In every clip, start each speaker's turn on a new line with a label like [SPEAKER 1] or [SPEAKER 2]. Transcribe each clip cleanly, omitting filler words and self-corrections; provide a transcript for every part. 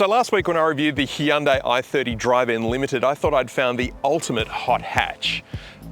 [SPEAKER 1] So last week when I reviewed the Hyundai i30 Drive-In Limited, I thought I'd found the ultimate hot hatch.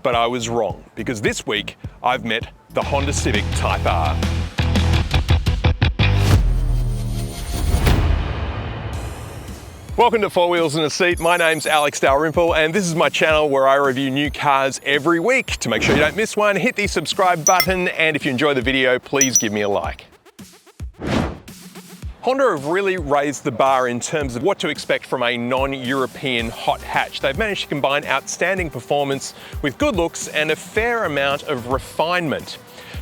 [SPEAKER 1] But I was wrong, because this week I've met the Honda Civic Type R. Welcome to Four Wheels in a Seat. My name's Alex Dalrymple, and this is my channel where I review new cars every week. To make sure you don't miss one, hit the subscribe button, and if you enjoy the video, please give me a like. Honda have really raised the bar in terms of what to expect from a non-European hot hatch. They've managed to combine outstanding performance with good looks and a fair amount of refinement.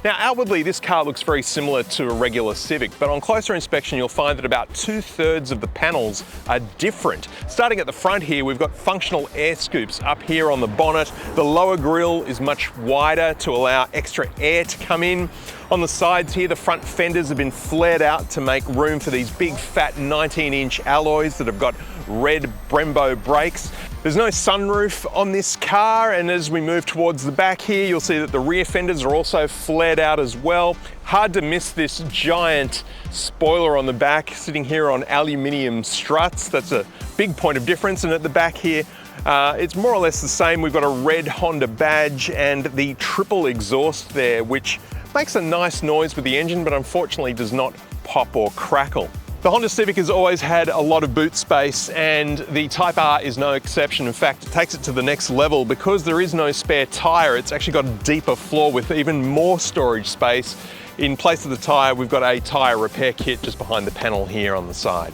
[SPEAKER 1] Now, outwardly, this car looks very similar to a regular Civic, but on closer inspection, you'll find that about 2/3 of the panels are different. Starting at the front here, we've got functional air scoops up here on the bonnet. The lower grille is much wider to allow extra air to come in. On the sides here, the front fenders have been flared out to make room for these big fat 19-inch alloys that have got red Brembo brakes. There's no sunroof on this car, and as we move towards the back here, you'll see that the rear fenders are also flared out as well. Hard to miss this giant spoiler on the back, sitting here on aluminium struts. That's a big point of difference. And at the back here, it's more or less the same. We've got a red Honda badge and the triple exhaust there, which makes a nice noise with the engine, but unfortunately does not pop or crackle. The Honda Civic has always had a lot of boot space, and the Type R is no exception. In fact, it takes it to the next level because there is no spare tyre. It's actually got a deeper floor with even more storage space. In place of the tyre, we've got a tyre repair kit just behind the panel here on the side.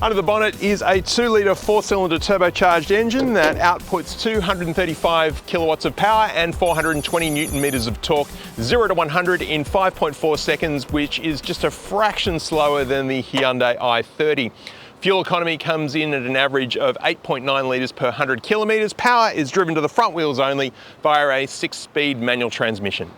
[SPEAKER 1] Under the bonnet is a 2-litre 4-cylinder turbocharged engine that outputs 235 kilowatts of power and 420 newton meters of torque, 0 to 100 in 5.4 seconds, which is just a fraction slower than the Hyundai i30. Fuel economy comes in at an average of 8.9 litres per 100 kilometres. Power is driven to the front wheels only via a 6-speed manual transmission.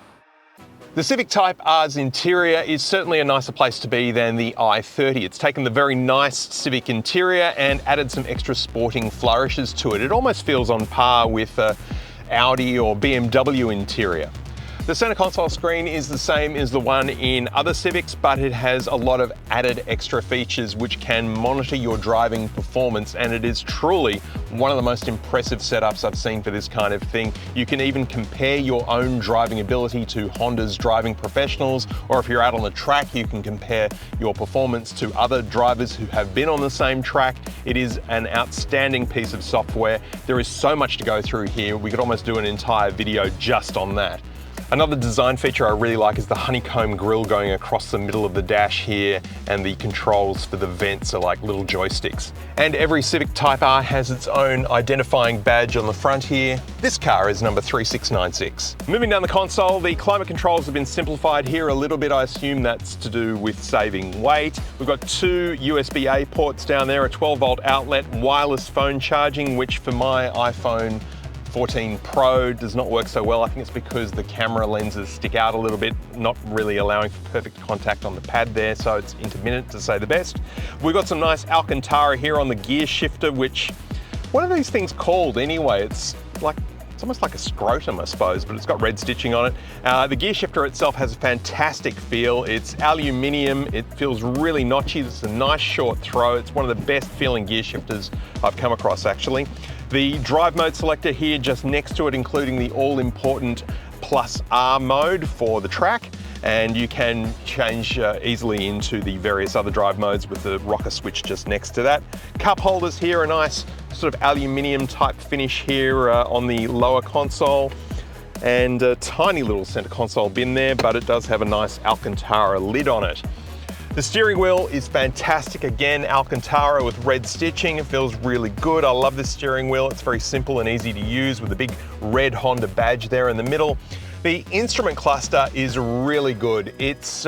[SPEAKER 1] The Civic Type R's interior is certainly a nicer place to be than the i30. It's taken the very nice Civic interior and added some extra sporting flourishes to it. It almost feels on par with Audi or BMW interior. The center console screen is the same as the one in other Civics, but it has a lot of added extra features which can monitor your driving performance, and it is truly one of the most impressive setups I've seen for this kind of thing. You can even compare your own driving ability to Honda's driving professionals, or if you're out on the track, you can compare your performance to other drivers who have been on the same track. It is an outstanding piece of software. There is so much to go through here. We could almost do an entire video just on that. Another design feature I really like is the honeycomb grille going across the middle of the dash here, and the controls for the vents are like little joysticks. And every Civic Type R has its own identifying badge on the front here. This car is number 3696. Moving down the console, the climate controls have been simplified here a little bit. I assume that's to do with saving weight. We've got 2 USB-A ports down there, a 12-volt outlet, wireless phone charging, which for my iPhone 14 Pro does not work so well. I think it's because the camera lenses stick out a little bit, not really allowing for perfect contact on the pad there, so it's intermittent to say the best. We've got some nice Alcantara here on the gear shifter, which, what are these things called anyway? It's almost like a scrotum, I suppose, but it's got red stitching on it. The gear shifter itself has a fantastic feel. It's aluminium, it feels really notchy. It's a nice short throw. It's one of the best feeling gear shifters I've come across, actually. The drive mode selector here just next to it, including the all-important Plus R mode for the track, and you can change easily into the various other drive modes with the rocker switch just next to that. Cup holders here, a nice sort of aluminium type finish here on the lower console, and a tiny little center console bin there, but it does have a nice Alcantara lid on it. The steering wheel is fantastic. Again, Alcantara with red stitching. It feels really good. I love this steering wheel. It's very simple and easy to use with a big red Honda badge there in the middle. The instrument cluster is really good. It's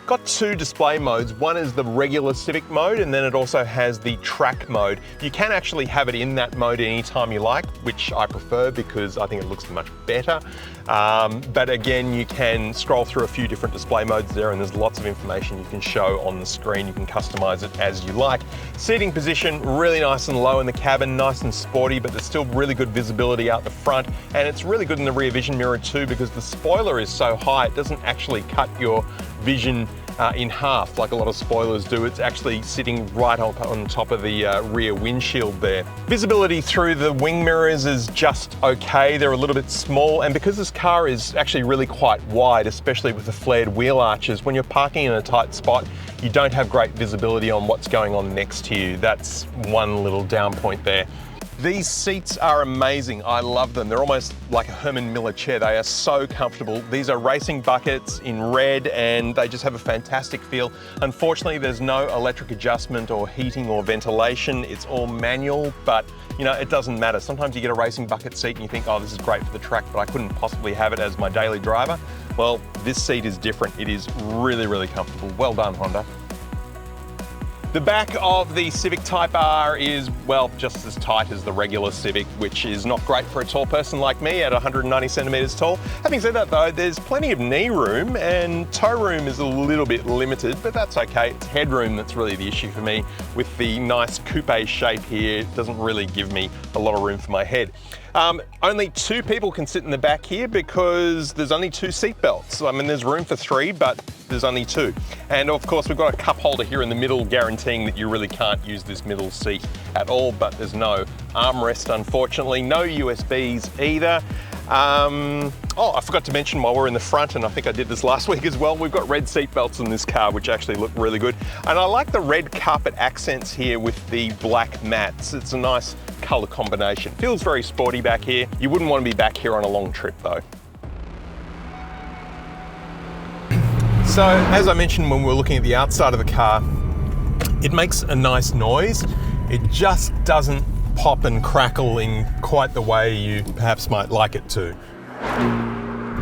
[SPEAKER 1] got 2 display modes. One is the regular Civic mode, and then it also has the track mode. You can actually have it in that mode anytime you like, which I prefer because I think it looks much better. But again, you can scroll through a few different display modes there, and there's lots of information you can show on the screen. You can customize it as you like. Seating position, really nice and low in the cabin, nice and sporty, but there's still really good visibility out the front, and it's really good in the rear vision mirror too, because the spoiler is so high, it doesn't actually cut your vision in half like a lot of spoilers do. It's actually sitting right on top of the rear windshield there. Visibility through the wing mirrors is just okay. They're a little bit small, and because this car is actually really quite wide, especially with the flared wheel arches, when you're parking in a tight spot, you don't have great visibility on what's going on next to you. That's one little down point there. These seats are amazing. I love them. They're almost like a Herman Miller chair. They are so comfortable. These are racing buckets in red, and they just have a fantastic feel. Unfortunately, there's no electric adjustment or heating or ventilation. It's all manual, but you know, it doesn't matter. Sometimes you get a racing bucket seat and you think, oh, this is great for the track, but I couldn't possibly have it as my daily driver. Well, this seat is different. It is really, really comfortable. Well done, Honda. The back of the Civic Type R is, well, just as tight as the regular Civic, which is not great for a tall person like me at 190 centimeters tall. Having said that though, there's plenty of knee room, and toe room is a little bit limited, but that's okay. It's headroom that's really the issue for me. With the nice coupe shape here, it doesn't really give me a lot of room for my head. Only 2 people can sit in the back here because there's only 2 seat belts. I mean, there's room for 3, but there's only 2. And of course, we've got a cup holder here in the middle, guaranteeing that you really can't use this middle seat at all, but there's no armrest, unfortunately. No USBs either. Oh, I forgot to mention while we're in the front, and I think I did this last week as well, we've got red seat belts in this car, which actually look really good. And I like the red carpet accents here with the black mats. It's a nice color combination. Feels very sporty back here. You wouldn't want to be back here on a long trip though. So, as I mentioned when we were looking at the outside of the car, it makes a nice noise. It just doesn't pop and crackle in quite the way you perhaps might like it to.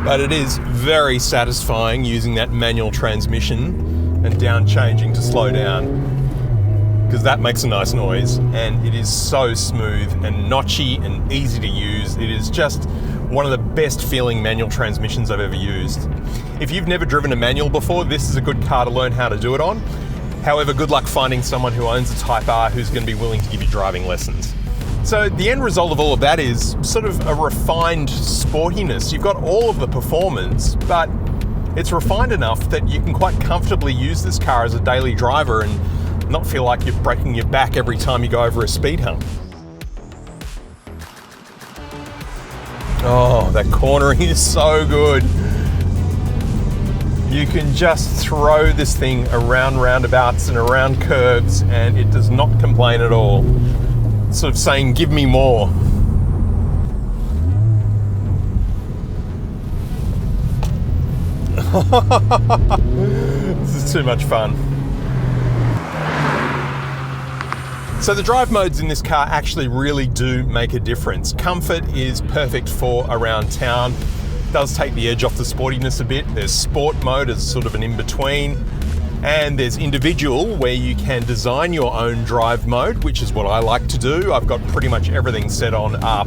[SPEAKER 1] But it is very satisfying using that manual transmission and down changing to slow down, because that makes a nice noise, and it is so smooth and notchy and easy to use. It is just one of the best feeling manual transmissions I've ever used. If you've never driven a manual before, this is a good car to learn how to do it on. However, good luck finding someone who owns a Type R who's going to be willing to give you driving lessons. So the end result of all of that is sort of a refined sportiness. You've got all of the performance, but it's refined enough that you can quite comfortably use this car as a daily driver and not feel like you're breaking your back every time you go over a speed hump. Oh, that cornering is so good. You can just throw this thing around roundabouts and around curves, and it does not complain at all. It's sort of saying, give me more. This is too much fun. So the drive modes in this car actually really do make a difference. Comfort is perfect for around town. It does take the edge off the sportiness a bit. There's sport mode as sort of an in-between. And there's individual, where you can design your own drive mode, which is what I like to do. I've got pretty much everything set on R+,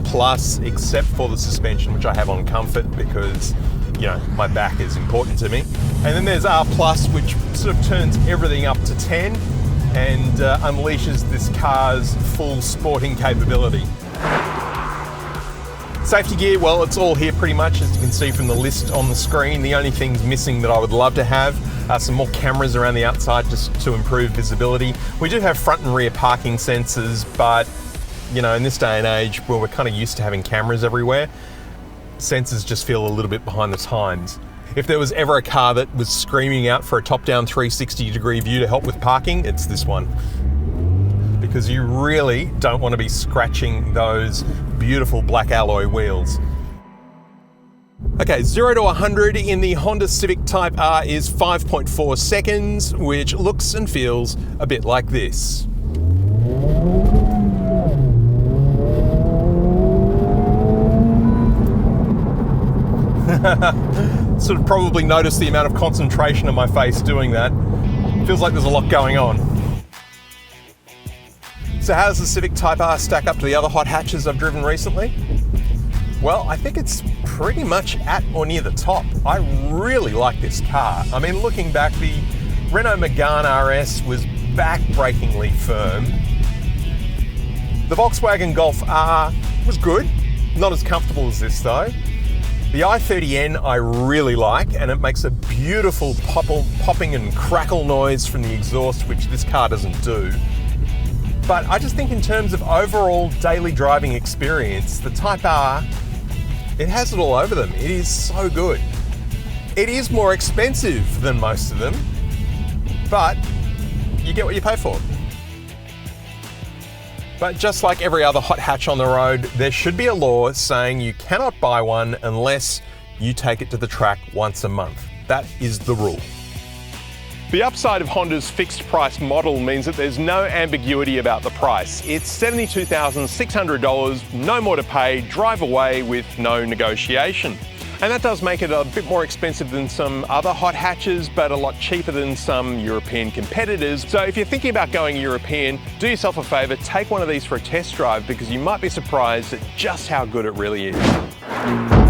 [SPEAKER 1] except for the suspension, which I have on comfort because, you know, my back is important to me. And then there's R+, which sort of turns everything up to 10 and unleashes this car's full sporting capability. Safety gear, well, it's all here pretty much, as you can see from the list on the screen. The only things missing that I would love to have are some more cameras around the outside just to improve visibility. We do have front and rear parking sensors, but you know, in this day and age where we're kind of used to having cameras everywhere, sensors just feel a little bit behind the times. If there was ever a car that was screaming out for a top-down 360-degree view to help with parking, it's this one. Because you really don't want to be scratching those beautiful black alloy wheels. Okay, 0 to 100 in the Honda Civic Type R is 5.4 seconds, which looks and feels a bit like this. Sort of probably noticed the amount of concentration on my face doing that. Feels like there's a lot going on. So how does the Civic Type R stack up to the other hot hatches I've driven recently? Well, I think it's pretty much at or near the top. I really like this car. I mean, looking back, the Renault Megane RS was back-breakingly firm. The Volkswagen Golf R was good, not as comfortable as this though. The i30N I really like, and it makes a beautiful popping and crackle noise from the exhaust, which this car doesn't do. But I just think in terms of overall daily driving experience, the Type R, it has it all over them. It is so good. It is more expensive than most of them, but you get what you pay for. But just like every other hot hatch on the road, there should be a law saying you cannot buy one unless you take it to the track once a month. That is the rule. The upside of Honda's fixed price model means that there's no ambiguity about the price. It's $72,600, no more to pay, drive away with no negotiation. And that does make it a bit more expensive than some other hot hatches, but a lot cheaper than some European competitors. So if you're thinking about going European, do yourself a favour, take one of these for a test drive, because you might be surprised at just how good it really is.